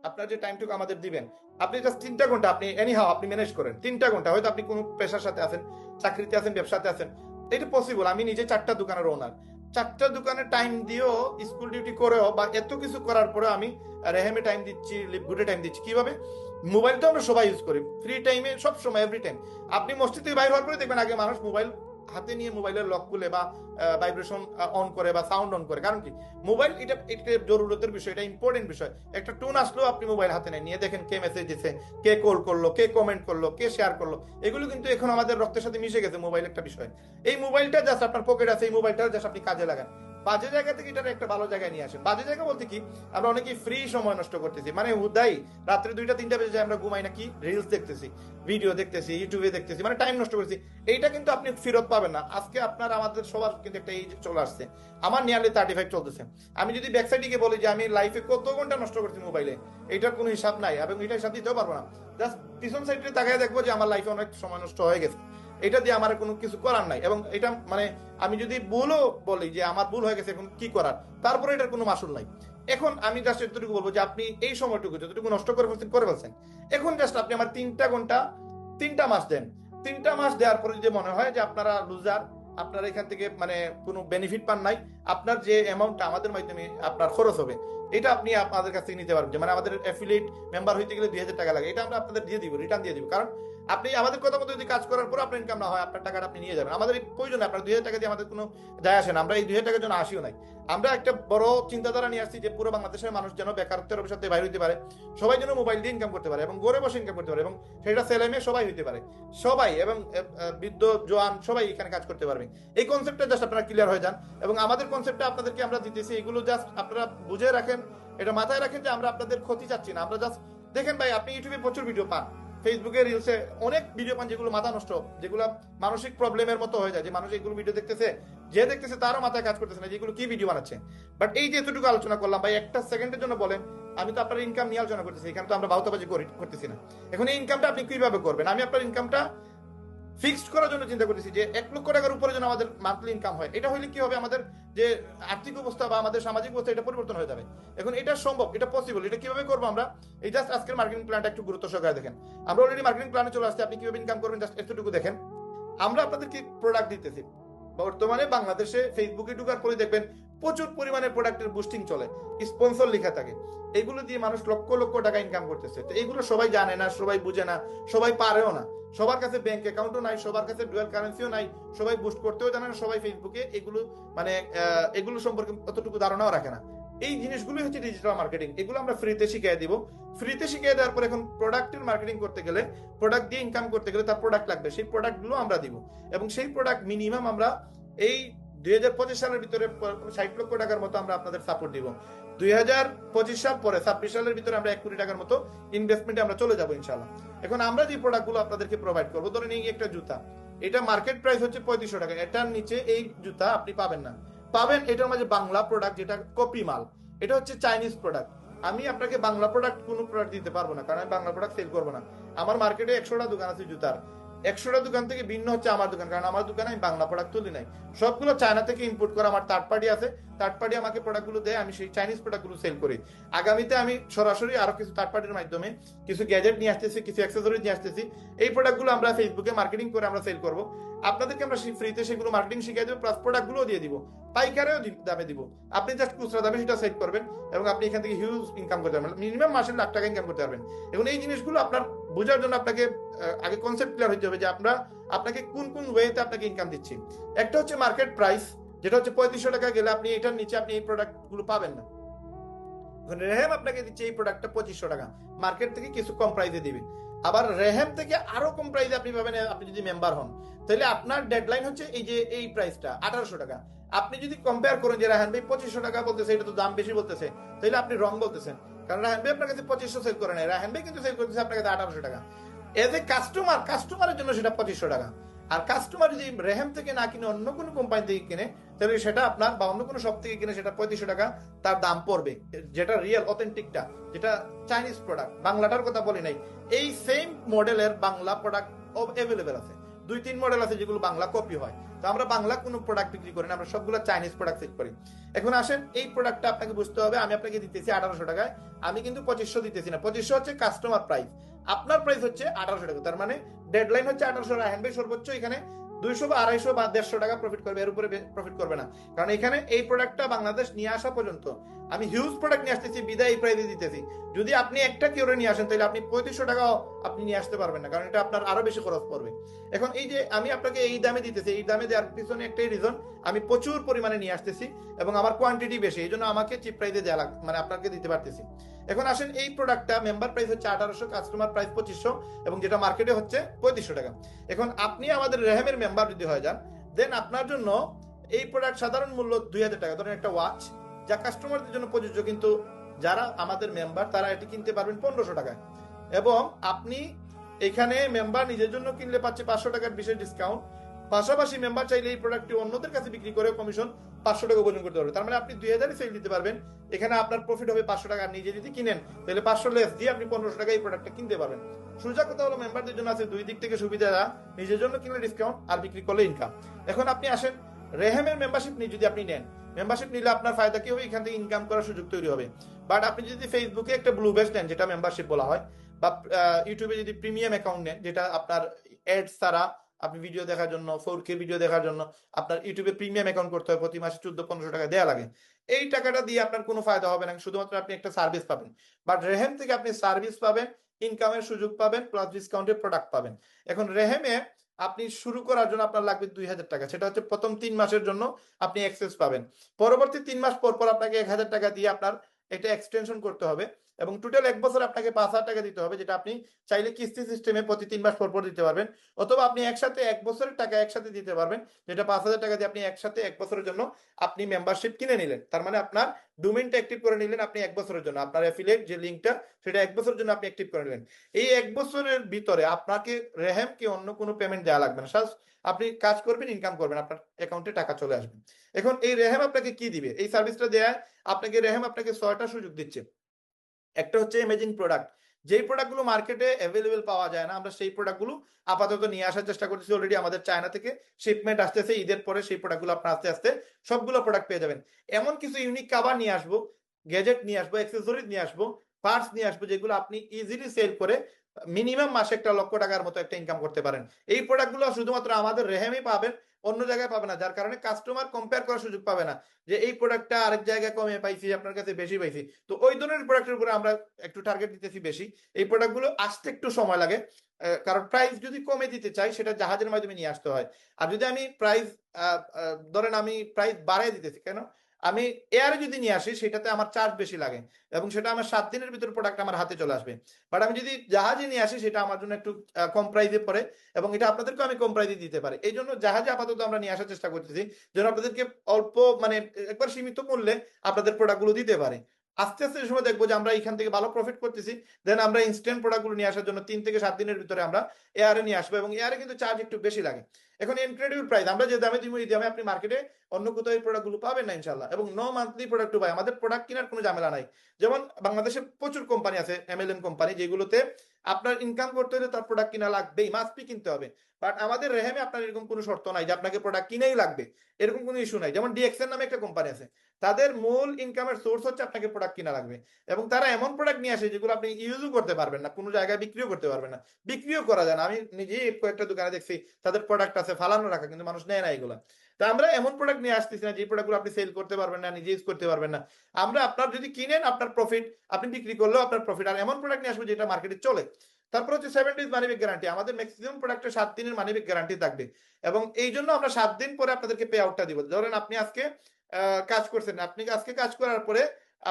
আপনার যে টাইমটুকু আমাদের দিবেন, আপনি জাস্ট 3টা ঘন্টা আপনি এনিহাও আপনি ম্যানেজ করেন। 3টা ঘন্টা হয়তো আপনি কোনো পেশার সাথে আছেন, চাকরিতে আছেন, ব্যবসাতে আছেন, এটা পসিবল। আমি নিজে 4টা দোকানের ওনার, 4টা দোকানে টাইম দিয়েও, স্কুল ডিউটি করেও বা এত কিছু করার পরেও আমি রেহেমে টাইম দিচ্ছি, লিভগুডে টাইম দিচ্ছি। কিভাবে? মোবাইল তো আমরা সবাই ইউজ করি ফ্রি টাইমে, সব সময়, এভরি টাইম। আপনি মসজিদ থেকে বাইর হওয়ার পরে দেখবেন আগে মানুষ মোবাইল হাতে নিয়ে মোবাইলের লক খুলে বা ভাইব্রেশন অন করে বা সাউন্ড অন করে। কারণ কি? মোবাইল এটা একটা জরুরতের বিষয়, এটা ইম্পর্টেন্ট বিষয়। একটা টোন আসলেও আপনি মোবাইল হাতে নিয়ে দেখেন কে মেসেজ দিচ্ছে, কে কল করলো, কে কমেন্ট করলো, কে শেয়ার করলো। এগুলো কিন্তু এখন আমাদের রক্তের সাথে মিশে গেছে মোবাইল একটা বিষয়। এই মোবাইলটা জাস্ট আপনার পকেট আছে, এই মোবাইলটা জাস্ট আপনি কাজে লাগান। বাজে জায়গা থেকে এটা একটা ভালো জায়গায় নিয়ে আসেন। বাজে জায়গা বলতে কি, আমরা অনেকেই ফ্রি সময় নষ্ট করতেছি, মানে হুদাই রাত্রে 2টা 3টা বেজে যায় আমরা ঘুমাই নাকি, রিলস দেখতেছি, ভিডিও দেখতেছি, ইউটিউবে দেখতেছি, মানে টাইম নষ্ট করছি। এইটা কিন্তু আপনি ফেরত পাবেন না। আজকে আপনার আমাদের সবার কিন্তু একটা এই চলে আসছে, আমার নিয়ারলি 35 চলতেছে। আমি যদি ব্যাকসাইডে গিয়ে বলি যে আমি লাইফে কত ঘন্টা নষ্ট করছি মোবাইলে, এটার কোনো হিসাব নাই, এবং এটা হিসাব দিতেও পারবো না। জাস্ট পিছন সাইডে তাকায় দেখবো যে আমার লাইফে অনেক সময় নষ্ট হয়ে গেছে। এটা দিয়ে আমার কোনো কিছু করার নাই, এবং এটা মানে আমি যদি ভুলও বলি যে আমার ভুল হয়ে গেছে, এখন কি করার, তারপরে এটার কোনো মাসুল নাই। এখন আমি জাস্ট এতটুকু বলবো যে আপনি এই সময়টুকু যতটুকু নষ্ট করে ফেলছেন, এখন জাস্ট আপনি আমার 3টা ঘন্টা 3টা মাস দেন। 3টা মাস দেওয়ার পরে যদি মনে হয় যে আপনারা লুজার, আপনারা এখান থেকে মানে কোনো বেনিফিট পান নাই, আপনার যে অ্যামাউন্টটা আমাদের মাধ্যমে আপনার খরচ হবে, এটা আপনি আপনাদের কাছ থেকে নিতে পারবেন। মানে আমাদের অ্যাফিলিয়েট মেম্বার হইতে গেলে 2000 টাকা লাগে, এটা আমরা আপনাদের দিয়ে দিব, রিটার্ন দিয়ে দিব। কারণ আপনি আমাদের কথা মতো যদি কাজ করার পর আপনার ইনকাম না হয়, আপনার টাকাটা আপনি নিয়ে যাবেন। আমাদের এই প্রয়োজন, আপনার 2000 টাকা দিয়ে আমাদের কোনো যায় আসে না, আমরা এই 2000 টাকার জন্য আসিও নাই। আমরা একটা বড় চিন্তাধারা নিয়ে আসছি যে পুরো বাংলাদেশের মানুষ যেন বেকারত্বের সাথে বাইরে হইতে পারে, সবাই যেন মোবাইল দিয়ে ইনকাম করতে পারে এবং ঘরে বসে ইনকাম করতে পারে, এবং সেটা ছেলে মেয়ে সবাই হইতে পারে, সবাই, এবং বৃদ্ধ জোয়ান সবাই এখানে কাজ করতে পারবে। এই কনসেপ্টটা জাস্ট আপনারা ক্লিয়ার হয়ে যান, এবং আমাদের কনসেপ্টটা আপনাদেরকে আমরা দিতেছি, এগুলো জাস্ট আপনারা বুঝে রাখেন, এটা মাথায় রাখেন যে আমরা আপনাদের ক্ষতি চাচ্ছি না। আমরা জাস্ট দেখেন ভাই, আপনি ইউটিউবে প্রচুর ভিডিও পান, ফেসবুকে রিলসে অনেক ভিডিও পান যেগুলো মাথা নষ্ট, যেগুলো মানসিক প্রবলেমের মতো হয়ে যায়, যে মানুষ এইগুলো ভিডিও দেখতেছে, যে দেখতেছে তারও মাথায় কাজ করতেছে না যেগুলো কি ভিডিও বানাচ্ছে। বাট এই যে এতটুকু আলোচনা করলাম ভাই, একটা সেকেন্ডের জন্য বলেন, আমি তো আপনার ইনকাম নিয়ে আলোচনা করতেছি, এখানে তো আমরা বাউতাবাজি করতেছি না। এখন এই ইনকামটা আপনি কিভাবে করবেন? আমি আপনার ইনকামটা ফিক্সড করার জন্য চিন্তা করতেছি যে 1 লক্ষ টাকার উপরে যেন আমাদের মান্থলি ইনকাম হয়। এটা হলে কি হবে, আমাদের যে আর্থিক অবস্থা বা আমাদের সামাজিক অবস্থা, এটা পরিবর্তন হয়ে যাবে। এখন এটা সম্ভব, এটা পসিবল। এটা কিভাবে করবো আমরা? এই জাস্ট আজকের মার্কেটিং প্ল্যানটা একটু গুরুত্ব সহকারে দেখেন। আমরা অলরেডি মার্কেটিং প্ল্যানে চলে আসছি, আপনি কিভাবে ইনকাম করবেন জাস্ট এতটুকু দেখেন। আমরা আপনাদেরকে প্রোডাক্ট দিতেছি। বর্তমানে বাংলাদেশে ফেসবুকে ঢুকার পরে দেখবেন প্রচুর পরিমাণে প্রোডাক্টের বুস্টিং চলে, স্পন্সর লেখা থাকে, এগুলো দিয়ে মানুষ লক্ষ লক্ষ টাকা ইনকাম করতেছে। তো এগুলো সবাই জানে না, সবাই বুঝে না, সবাই পারেও না, সবার কাছে ব্যাংক অ্যাকাউন্টও নাই, সবার কাছে ডুয়াল কারেন্সিও নাই, সবাই বুস্ট করতেও জানে না, সবাই ফেসবুকে এগুলো মানে এগুলো সম্পর্কে অতটুকু ধারণাও রাখে না। এই জিনিসগুলোই হচ্ছে ডিজিটাল মার্কেটিং, এগুলো আমরা ফ্রিতে শিখিয়ে দিব। ফ্রিতে শিখিয়ে দেওয়ার পর এখন প্রোডাক্টের মার্কেটিং করতে গেলে, প্রোডাক্ট দিয়ে ইনকাম করতে গেলে তার প্রোডাক্ট লাগবে, সেই প্রোডাক্টগুলো আমরা দিব, এবং সেই প্রোডাক্ট মিনিমাম আমরা এই 2025 সালের ভিতরে 60 লক্ষ টাকার মতো আমরা আপনাদের সাপোর্ট দিব। 2025 সাল পরে 26 সালের ভিতরে আমরা 1 কোটি টাকার মতো ইনভেস্টমেন্টে আমরা চলে যাবো ইনশাল্লাহ। এখন আমরা যে প্রোডাক্টগুলো আপনাদেরকে প্রোভাইড করবো, ধরেন এই একটা জুতা, এটা মার্কেট প্রাইস হচ্ছে 3500 টাকা, এটার নিচে এই জুতা আপনি পাবেন না। পাবেন এটার মাঝে বাংলা প্রোডাক্ট, যেটা কপি মাল, এটা হচ্ছে চাইনিজ প্রোডাক্ট। আমি আপনাকে বাংলা প্রোডাক্ট কোনো প্রোডাক্ট দিতে পারবো না, কারণ আমি বাংলা প্রোডাক্ট সেল করবো না। আমার মার্কেটে 100টা দোকান আছে জুতার, 100টা দোকান থেকে ভিন্ন হচ্ছে আমার দোকান, কারণ আমার দোকানে আমি বাংলা প্রোডাক্ট তুলি নাই, সবগুলো চায়না থেকে ইম্পোর্ট করা। আমার থার্ড পার্টি আছে, থার্ড পার্টি আমাকে প্রোডাক্টগুলো দেয়, আমি সেই চাইনিজ প্রোডাক্টগুলো সেল করি। আগামীতে আমি সরাসরি আরো কিছু থার্ড পার্টির মাধ্যমে কিছু গ্যাজেট নিয়ে আসতেছি, কিছু অ্যাক্সেসরিজ নিয়ে আসতেছি। এই প্রোডাক্টগুলো আমরা ফেসবুকে মার্কেটিং করে আমরা সেল করব। আপনাদেরকে আমরা ফ্রিতে সেগুলো মার্কেটিং শিখিয়ে দেবো, প্লাস প্রোডাক্টগুলো দিয়ে দিব, পাইকারেও দামে দিব। আপনি জাস্ট খুচরা দামে সেটা সেট করবেন, এবং আপনি এখান থেকে হিউজ ইনকাম করতে পারবেন, মিনিমাম মাসে লাখ টাকা ইনকাম করতে পারবেন। এখন এই জিনিসগুলো আপনার বোঝার জন্য আপনাকে আগে কনসেপ্ট ক্লিয়ার হতে হবে যে আমরা আপনাকে কোন কোন ওয়েতে আপনাকে ইনকাম দিচ্ছি। একটা হচ্ছে মার্কেট প্রাইস, যেটা হচ্ছে 3500 টাকা গেলে আপনি এটার নিচে আপনি এই প্রোডাক্টগুলো পাবেন না। রেহেম আপনাকে দিচ্ছে এই প্রোডাক্টটা 2500 টাকা, মার্কেট থেকে কিছু কম প্রাইসে দিবে। আবার রেহেম থেকে আরো কম প্রাইসে আপনি পাবেন আপনি যদি মেম্বার হন, তাহলে আপনার ডেডলাইন হচ্ছে এই যে এই প্রাইসটা 1800 টাকা। আপনি যদি কম্পেয়ার করেন যে রাহান ভাই 2500 টাকা বলতেছে, এটা তো দাম বেশি বলতেছে, তাহলে আপনি রং বলতেছেন, কারণ রাহান ভাই আপনার কাছে 2500 সেল করে নাই, রাহান ভাই কিন্তু সেল করতেছে আপনার কাছে 1800 টাকা। এজ এ কাস্টমারের জন্য সেটা 2500 টাকা। আর কাস্টমার যদি রেহেম থেকে না কিনে অন্য কোনো কোম্পানি থেকে কিনে, তাহলে সেটা আপনার বা অন্য কোনো শপ থেকে কিনে সেটা 3500 টাকা তার দাম পড়বে, যেটা রিয়েল অথেন্টিকটা, যেটা চাইনিজ প্রোডাক্ট। বাংলাটার কথা বলি নাই, এই সেম মডেলের বাংলা প্রোডাক্ট অ্যাভেলেবেল আছে, 2-3 মডেল আছে যেগুলো বাংলা কপি হয়। তো আমরা বাংলা কোনো প্রোডাক্ট বিক্রি করি না, আমরা সবগুলো চাইনিজ প্রোডাক্ট সেল করি। এখন আসেন এই প্রোডাক্টটা আপনাকে বুঝতে হবে, আমি আপনাকে দিতেছি 1800 টাকায়, আমি কিন্তু 2500 দিতেছি না। 2500 হচ্ছে কাস্টমার প্রাইস, আপনার প্রাইস হচ্ছে 1800 টাকা। তার মানে ডেডলাইন হচ্ছে 1800। রায়হান ভাই সর্বোচ্চ এখানে 200 বা 250 বা 150 টাকা প্রফিট করবে, এর উপরে প্রফিট করবে না। কারণ এখানে এই প্রোডাক্টটা বাংলাদেশ নিয়ে আসা পর্যন্ত আমি হিউজ প্রোডাক্ট নিয়ে আসতেছি, বিদায় এই প্রাইসে দিতেছি। যদি আপনি একটা কিউরে নিয়ে আসেন তাহলে আপনি 3500 টাকাও আপনি নিয়ে আসতে পারবেন না, কারণ এটা আপনার আরো বেশি খরচ পড়বে। এখন এই যে আমি আপনাকে এই দামে দিতেছি, এই দামে দেওয়ার পিছনে একটাই রিজন, আমি প্রচুর পরিমাণে নিয়ে আসতেছি এবং আমার কোয়ান্টিটি বেশি, এই জন্য আমাকে চিপ প্রাইসে দেওয়া মানে আপনাকে দিতে পারতেছি। এখন আসেন এই প্রোডাক্টটা মেম্বার প্রাইস হচ্ছে 1800, কাস্টমার প্রাইস 2500, এবং যেটা মার্কেটে হচ্ছে 3500 টাকা। এখন আপনি আমাদের রেহেমের মেম্বার যদি হয়ে যান, দেন আপনার জন্য এই প্রোডাক্ট সাধারণ মূল্য 2000 টাকা। ধরেন একটা ওয়াচ যা কাস্টমারদের জন্য প্রযোজ্য, কিন্তু যারা আমাদের মেম্বার তারা এটি কিনতে পারবেন 1500 টাকায়। এবং আপনি এখানে মেম্বার নিজের জন্য কিনলে পাচ্ছে 500 টাকার বিশেষ ডিসকাউন্ট। পাশাপাশি মেম্বার চাইলে এই প্রোডাক্টটি অন্যদের কাছে বিক্রি করে কমিশন 500 টাকা উপার্জন করতে পারবে। তার মানে আপনি 2000 সেল দিতে পারবেন, এখানে আপনার প্রফিট হবে 500 টাকা। নিজে যদি কিনেন তাহলে 500 লেস দিয়ে আপনি 1500 টাকা এই প্রোডাক্টটা কিনতে পারবেন। সোজা কথা হলো মেম্বারদের জন্য আছে দুই দিক থেকে সুবিধা, নিজের জন্য কিনলে ডিসকাউন্ট আর বিক্রি করলে ইনকাম। এখন আপনি আসেন রেহেমের মেম্বারশিপ নিয়ে যদি আপনি নেন, মেম্বারশিপ নিলে আপনার ফায়দা কি হবে, এখান থেকে ইনকাম করার সুযোগ তৈরি হবে। বাট আপনি যদি ফেসবুকে একটা ব্লু বেস নেন, যেটা মেম্বারশিপ বলা হয়, বা ইউটিউবে যদি প্রিমিয়াম অ্যাকাউন্ট নেন, যেটা আপনার অ্যাডস ছাড়া আপনি ভিডিও দেখার জন্য, 4K ভিডিও দেখার জন্য আপনার ইউটিউবে প্রিমিয়াম অ্যাকাউন্ট করতে হয়, প্রতি মাসে 1400-1500 টাকা দেওয়া লাগে। এই টাকাটা দিয়ে আপনার কোনো ফায়দা হবে না, শুধুমাত্র আপনি একটা সার্ভিস পাবেন। বাট রেহেম থেকে আপনি সার্ভিস পাবেন, ইনকামের সুযোগ পাবেন, প্লাস ডিসকাউন্টের প্রোডাক্ট পাবেন। এখন রেহেমে আপনি শুরু করার জন্য আপনার লাগবে 2000 টাকা, সেটা হচ্ছে প্রথম 3 মাসের জন্য আপনি অ্যাক্সেস পাবেন। পরবর্তী 3 মাস পর পর আপনাকে 1000 টাকা দিয়ে আপনার এটা এক্সটেনশন করতে হবে, এবং টোটাল 1 বছর আপনাকে 5000 টাকা দিতে হবে, যেটা আপনি চাইলে কিস্তি সিস্টেমে প্রতি 3 মাস পর পর দিতে পারবেন। অথবা আপনি একসাথে 1 বছরের টাকা একসাথে দিতে পারবেন, যেটা 5000 টাকা দিয়ে আপনি একসাথে 1 বছরের জন্য আপনি মেম্বারশিপ কিনে নিলেন। তার মানে আপনার ডোমেইনটা অ্যাক্টিভ করে নিলেন আপনি 1 বছরের জন্য, আপনার অ্যাফিলিয়েট যে লিংকটা সেটা 1 বছরের জন্য আপনি অ্যাক্টিভ করে নিলেন। এই 1 বছরের ভিতরে আপনাকে রেহেমকে অন্য কোনো পেমেন্ট দেওয়া লাগবে না, আপনি কাজ করবেন, ইনকাম করবেন, আপনার অ্যাকাউন্টে টাকা চলে আসবে। এখন এই রেহেম আপনাকে কি দিবে, এই সার্ভিসটা দেয়া আপনাকে রেহেম আপনাকে 6টা সুযোগ দিচ্ছে। একটা হচ্ছে এমেজিং প্রোডাক্ট, যেই প্রোডাক্টগুলো মার্কেটে অ্যাভেলেবেল পাওয়া যায় না, আমরা সেই প্রোডাক্টগুলো আপাতত নিয়ে আসার চেষ্টা করতেছি। অলরেডি আমাদের চায়না থেকে শিপমেন্ট আসতেছে, ঈদের পরে সেই প্রোডাক্টগুলো আপনার আস্তে আস্তে সবগুলো প্রোডাক্ট পেয়ে যাবেন। এমন কিছু ইউনিক কাভার নিয়ে আসবো, গ্যাজেট নিয়ে আসবো, অ্যাক্সেসরিজ নিয়ে আসবো, পার্টস নিয়ে আসবো, যেগুলো আপনি ইজিলি সেল করে মিনিমাম মাসে 1 লক্ষ টাকার মতো একটা ইনকাম করতে পারেন। এই প্রোডাক্টগুলো শুধুমাত্র আমাদের রেহেমই পাবেন, অন্য জায়গায় পাবে না, যার কারণে কাস্টমার কম্পেয়ার করার সুযোগ পাবে না যে এই প্রোডাক্টটা আরেক জায়গায় কমে পাইছি, আপনার কাছে বেশি পাইছি। তো ওই ধরনের প্রোডাক্টের উপরে আমরা একটু টার্গেট দিতেছি বেশি। এই প্রোডাক্টগুলো আসতে একটু সময় লাগে, কারণ প্রাইস যদি কমে দিতে চাই সেটা জাহাজের মাধ্যমে নিয়ে আসতে হয়। আর যদি আমি প্রাইস ধরেন আমি প্রাইস বাড়াই দিতেছি, কেন, আমি এয়ারে যদি নিয়ে আসি সেটাতে আমার চার্জ বেশি লাগে, এবং সেটা আমার 7 দিনের ভিতরে প্রোডাক্ট আমার হাতে চলে আসবে। বাট আমি যদি জাহাজে নিয়ে আসি সেটা আমার জন্য একটু কম প্রাইসে পড়ে, এবং এটা আপনাদেরকে আমি কম প্রাইসে দিতে পারি। এই জন্য জাহাজে আপাতত আমরা নিয়ে আসার চেষ্টা করতেছি, যেন আপনাদেরকে অল্প মানে একবার সীমিত মূল্যে আপনাদের প্রোডাক্টগুলো দিতে পারে। আস্তে আস্তে সময় দেখবো যে আমরা এখান থেকে ভালো প্রফিট করতেছি, দেন আমরা ইনস্ট্যান্ট প্রোডাক্টগুলো নিয়ে আসার জন্য 3 থেকে 7 দিনের ভিতরে আমরা এয়ারে নিয়ে আসবো, এবং এয়ারে কিন্তু চার্জ একটু বেশি লাগে। এখন ইনক্রেডিবল প্রাইস, আমরা যে দামে দিব এই দামে আপনি মার্কেটে অন্য কোথাও এই প্রোডাক্টগুলো পাবেন না ইনশাল্লাহ। এবং নো মান্থলি প্রোডাক্ট পাই, আমাদের প্রোডাক্ট কেনার কোনো ঝামেলা নাই। যেমন বাংলাদেশে প্রচুর কোম্পানি আছে, এমএলএম কোম্পানি, যেগুলোতে আপনার ইনকাম করতে হলে তার প্রোডাক্ট কিনা লাগবেই, মাস্ট বি কিনতে হবে। বাট আমাদের রেহেমে আপনার এরকম কোনো শর্ত নাই যে আপনাকে প্রোডাক্ট কিনেই লাগবে, এরকম কোনো ইস্যু নাই। যেমন ডিএক্সএন নামে একটা কোম্পানি আছে, তাদের মূল ইনকামের সোর্স হচ্ছে আপনাকে প্রোডাক্ট কিনা লাগবে, এবং তারা এমন প্রোডাক্ট নিয়ে আসে যেগুলো আপনি ইউজও করতে পারবেন না, কোনো জায়গায় বিক্রিও করতে পারবেন না, বিক্রিও করা যায় না। আমি নিজেই কয়েকটা দোকানে দেখছি তাদের প্রোডাক্ট আছে ফালানো রাখা, কিন্তু মানুষ নেয় না এগুলো। তা আমরা এমন প্রোডাক্ট নিয়ে আসতেছি না যে প্রোডাক্টগুলো আপনি সেল করতে পারবেন না, নিজে ইউজ করতে পারবেন না। আমরা আপনার যদি কিনেন আপনার প্রফিট, আপনি বিক্রি করলেও আপনার প্রফিট। আর এমন প্রোডাক্ট নিয়ে আসবো যেটা মার্কেটে চলে। তারপর হচ্ছে 7 ডেজ মানি ব্যাক গ্যারান্টি, আমাদের ম্যাক্সিমাম প্রোডাক্টে 7 দিনের মানি ব্যাক গ্যারান্টি থাকবে, এবং এই জন্য আমরা 7 দিন পরে আপনাদেরকে পে আউটটা দিব। ধরেন আপনি আজকে কাজ করছেন, আপনি আজকে কাজ করার পরে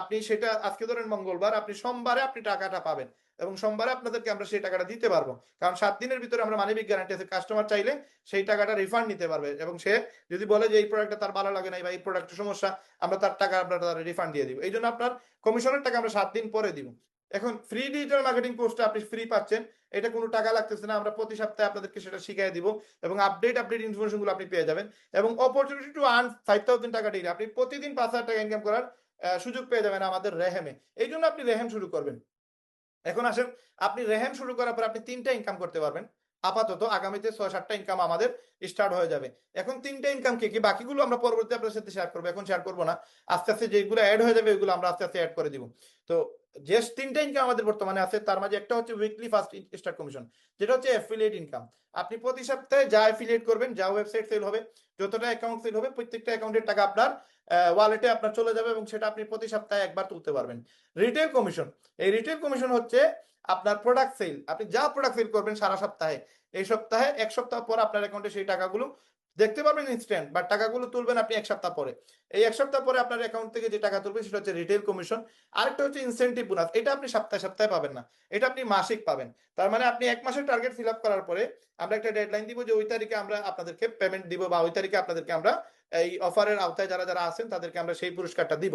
আপনি সেটা আজকে ধরেন মঙ্গলবার, আপনি সোমবারে আপনি টাকাটা পাবেন, এবং সোমবারে আপনাদেরকে আমরা সেই টাকাটা দিতে পারবো। কারণ 7 দিনের ভিতরে আমরা মানি ব্যাক গ্যারান্টি আছে, কাস্টমার চাইলে সেই টাকাটা রিফান্ড নিতে পারবে, এবং সে যদি বলে যে এই প্রোডাক্টটা তার ভালো লাগে না বা এই প্রোডাক্টের সমস্যা, আমরা তার টাকা আমরা তার রিফান্ড দিয়ে দিব। এই জন্য আপনার কমিশনের টাকা আমরা 7 দিন পরে দিব। এখন ফ্রি ডিজিটাল মার্কেটিং কোর্সটা আপনি ফ্রি পাচ্ছেন, এটা কোনো টাকা লাগতেছে না, আমরা প্রতি সপ্তাহে আপনাদেরকে সেটা শিখিয়ে দিব, এবং আপডেট ইনফরমেশন গুলো আপনি পেয়ে যাবেন, এবং অপরচুনিটি টু আর্ন 5000 টাকা ডেইলি, আপনি প্রতিদিন 5000 টাকা ইনকাম করার সুযোগ পেয়ে যাবেন আমাদের রেহেমে। এই জন্য আপনি রেহেম শুরু করবেন। এখন আসেন, আপনি রেহেম শুরু করার পর আপনি 3টা ইনকাম করতে পারবেন। আপাতত আগামীতে 6-7টা ইনকাম আমাদের স্টার্ট হয়ে যাবে। এখন 3টা ইনকাম কি কি, বাকিগুলো আমরা পরবর্তীতে আপনার সাথে শেয়ার করবো, এখন শেয়ার করবো না। আস্তে আস্তে যেগুলো অ্যাড হয়ে যাবে ওইগুলো আমরা আস্তে আস্তে অ্যাড করে দিব। তো যে 3টা ইনকাম আমাদের বর্তমানে আছে তার মাঝে একটা হচ্ছে উইকলি ফার্স্ট স্টার্ট কমিশন, যেটা হচ্ছে অ্যাফিলিয়েট ইনকাম। আপনি প্রতি সপ্তাহে যা অ্যাফিলিয়েট করবেন, যা ওয়েবসাইট সেল হবে, যতটা অ্যাকাউন্ট সেল হবে, প্রত্যেকটা অ্যাকাউন্টের টাকা আপনার ওয়ালেটে আপনার চলে যাবে এবং সেটা আপনি প্রতি সপ্তাহে একবার তুলতে পারবেন। রিটেল কমিশন, এই রিটেল কমিশন হচ্ছে আপনার প্রোডাক্ট সেল, আপনি যা প্রোডাক্ট সেল করবেন সারা সপ্তাহে, এই সপ্তাহে 1 সপ্তাহ পর আপনার অ্যাকাউন্টে সেই টাকাগুলো দেখতে পারবেন ইনস্ট্যান্ট, বাট টাকাগুলো তুলবেন আপনি 1 সপ্তাহ পরে। এই 1 সপ্তাহ পরে আপনার অ্যাকাউন্ট থেকে যে টাকা তুলবেন সেটা হচ্ছে রিটেল কমিশন। আরেকটা হচ্ছে ইনসেন্টিভ বোনাস, এটা আপনি সপ্তাহে সপ্তাহে পাবেন না, এটা আপনি মাসিক পাবেন। তার মানে আপনি 1 মাসের টার্গেট ফিল আপ করার পরে আমরা একটা ডেডলাইন দিব যে ওই তারিখে আমরা আপনাদেরকে পেমেন্ট দিব, বা ওই তারিখে আপনাদেরকে আমরা এই অফারের আওতায় যারা যারা আছেন তাদেরকে আমরা সেই পুরস্কারটা দিব।